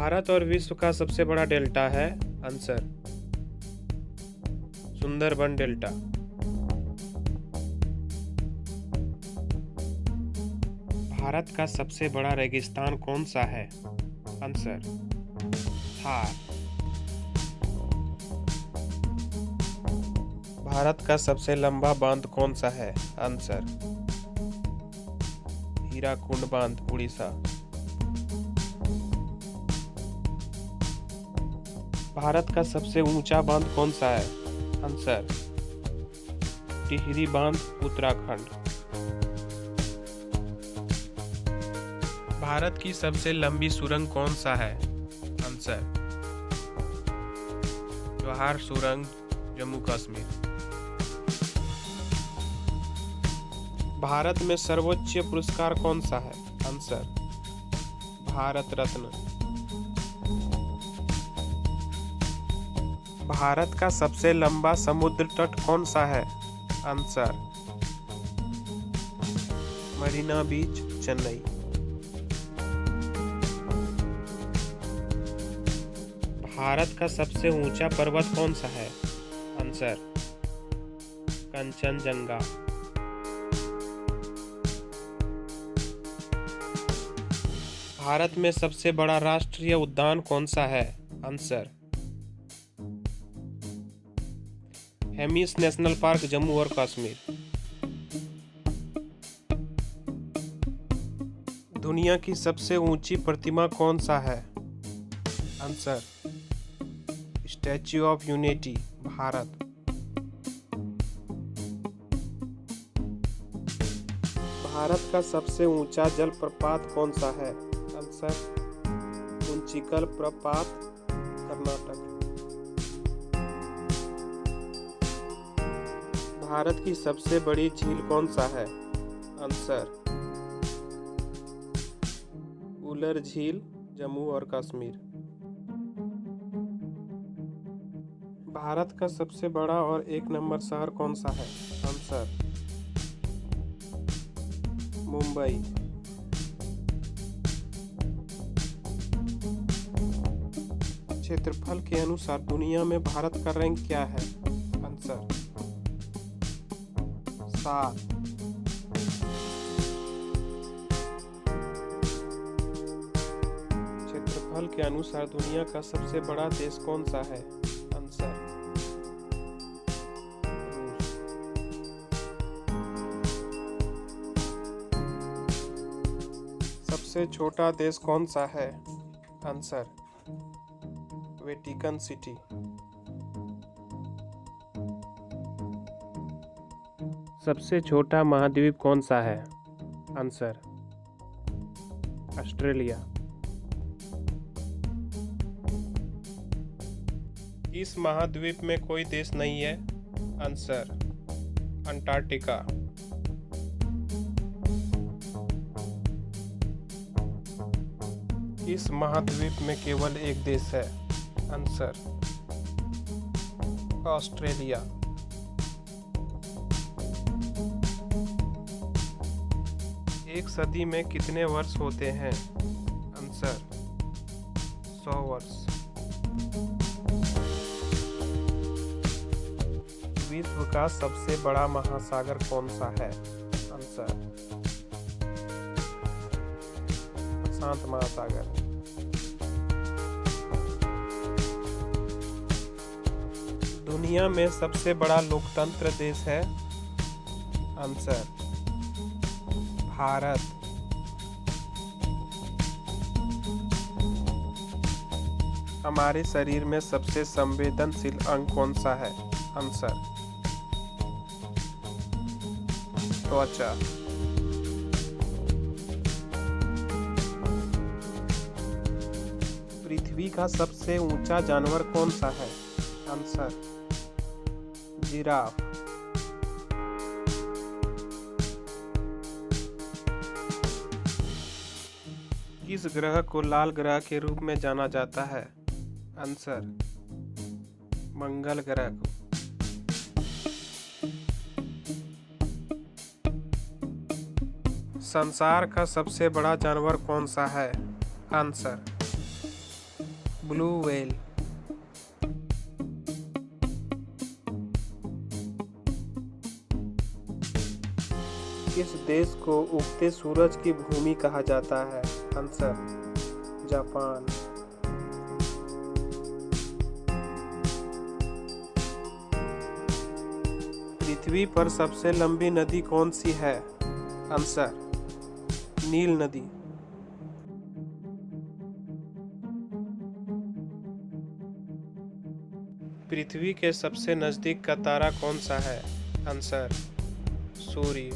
भारत और विश्व का सबसे बड़ा डेल्टा है। Answer Sundarban delta. भारत का सबसे बड़ा रेगिस्तान कौन सा है? आंसर थार। भारत का सबसे लंबा बांध कौन सा है? आंसर हीराकुंड बांध, उड़ीसा। भारत का सबसे ऊंचा बांध कौन सा है? आंसर टिहरी बांध, उत्तराखंड। भारत की सबसे लंबी सुरंग कौन सा है? आंसर जवाहर सुरंग, जम्मू कश्मीर। भारत में सर्वोच्च पुरस्कार कौन सा है? आंसर भारत रत्न। भारत का सबसे लंबा समुद्र तट कौन सा है? आंसर मरीना बीच, चेन्नई। भारत का सबसे ऊंचा पर्वत कौन सा है? आंसर कंचनजंगा। भारत में सबसे बड़ा राष्ट्रीय उद्यान कौन सा है? Answer Hemis national park, Jammu और कश्मीर। दुनिया की सबसे ऊंची प्रतिमा कौन सा है? Answer statue of unity, Bharat. Bharat का सबसे ऊंचा जलप्रपात कौन सा है? आंसर कुंचिकल प्रपात, कर्नाटक। भारत की सबसे बड़ी झील कौन सा है? आंसर उलर झील, जम्मू और कश्मीर। भारत का सबसे बड़ा और एक नंबर शहर कौन सा है? आंसर मुंबई। क्षेत्रफल के अनुसार दुनिया में भारत का रैंक क्या है? आंसर 7। क्षेत्रफल के अनुसार दुनिया का सबसे बड़ा देश कौन सा है? आंसर रूस। सबसे छोटा देश कौन सा है? Answer Vatican city. सबसे छोटा महाद्वीप कौन सा है? Answer Australia. इस महाद्वीप में कोई देश नहीं है? Answer Antarctica. इस महाद्वीप में केवल एक देश है? Answer Australia. एक सदी में कितने वर्ष होते हैं? आंसर 100 वर्ष। विश्व का सबसे बड़ा महासागर कौन सा है? आंसर प्रशांत महासागर। दुनिया में सबसे बड़ा लोकतंत्र देश है? आंसर भारत। हमारे शरीर में सबसे संवेदनशील अंग कौन सा है? आंसर त्वचा। पृथ्वी का सबसे ऊंचा जानवर कौन सा है? Answer giraffe. किस ग्रह को लाल ग्रह के रूप में जाना जाता है? आंसर मंगल ग्रह को। संसार का सबसे बड़ा जानवर कौन सा है? Answer blue whale. किस देश को उगते सूरज की भूमि कहा जाता है? Answer Japan. पृथ्वी पर सबसे लंबी नदी कौन सी है? आंसर नील नदी। पृथ्वी के सबसे नजदीक का तारा कौन सा है? आंसर सूर्य।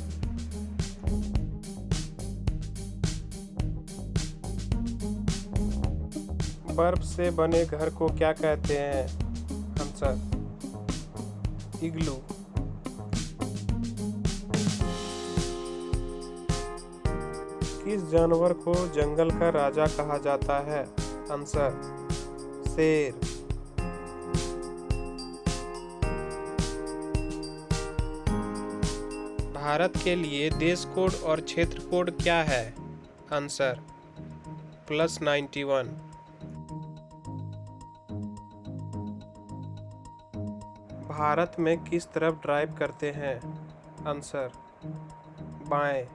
बर्फ से बने घर को क्या कहते हैं? आंसर इग्लू। किस जानवर को जंगल का राजा कहा जाता है? आंसर शेर। भारत के लिए देश कोड और क्षेत्र कोड क्या है? आंसर +91। भारत में किस तरफ ड्राइव करते हैं? आंसर बाएं।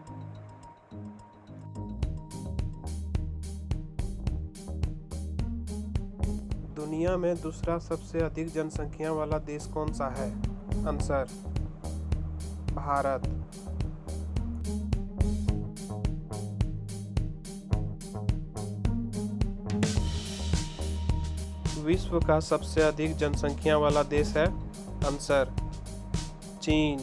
दुनिया में दूसरा सबसे अधिक जनसंख्या वाला देश कौन सा है? आंसर भारत। विश्व का सबसे अधिक जनसंख्या वाला देश है? आंसर चीन।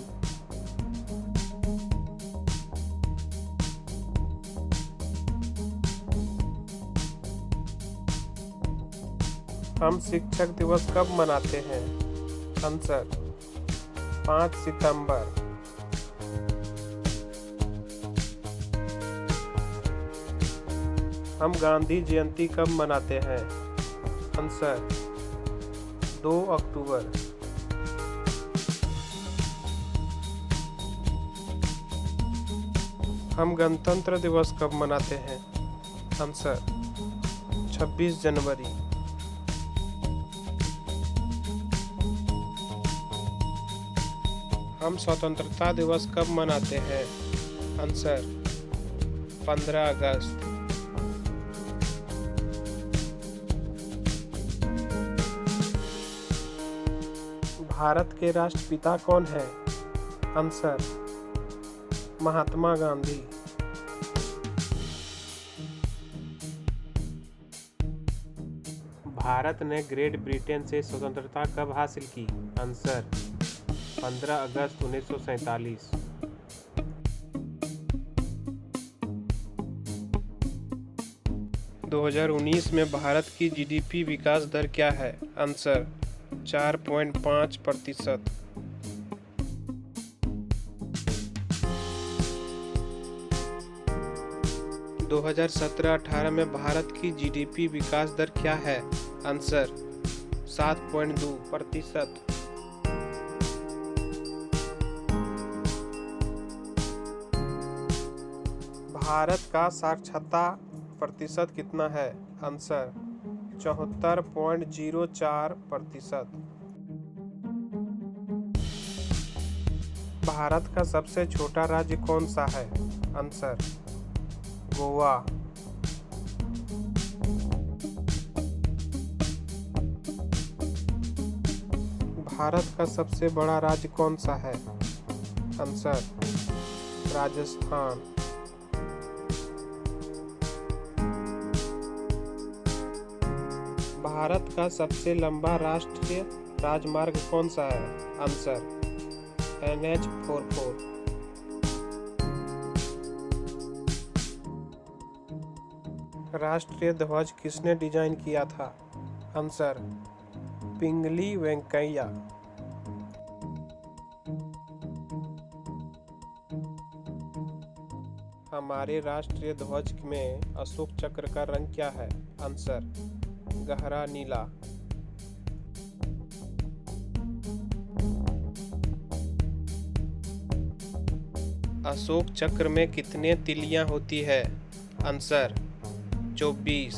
हम शिक्षक दिवस कब मनाते हैं? आंसर 5 सितंबर। हम गांधी जयंती कब मनाते हैं? आंसर 2 अक्टूबर। हम गणतंत्र दिवस कब मनाते हैं? आंसर 26 जनवरी। हम स्वतंत्रता दिवस कब मनाते हैं? आंसर 15 अगस्त। भारत के राष्ट्रपिता कौन है? आंसर महात्मा गांधी। भारत ने ग्रेट ब्रिटेन से स्वतंत्रता कब हासिल की? आंसर 15 अगस्त 1947। दो 2019 में भारत की जीडीपी विकास दर क्या है? आंसर 4.5%। दो 2017-18 में भारत की जीडीपी विकास दर क्या है? आंसर 7.2%। भारत का साक्षरता प्रतिशत कितना है? आंसर 74.04%। भारत का सबसे छोटा राज्य कौन सा है? आंसर गोवा। भारत का सबसे बड़ा राज्य कौन सा है? आंसर राजस्थान। भारत का सबसे लंबा राष्ट्रीय राजमार्ग कौन सा है? Answer NH44। राष्ट्रीय ध्वज किसने डिजाइन किया था? आंसर पिंगली वेंकैया। हमारे राष्ट्रीय ध्वज में अशोक चक्र का रंग क्या है? आंसर गहरा नीला। अशोक चक्र में कितने तिलियां होती है? आंसर 24।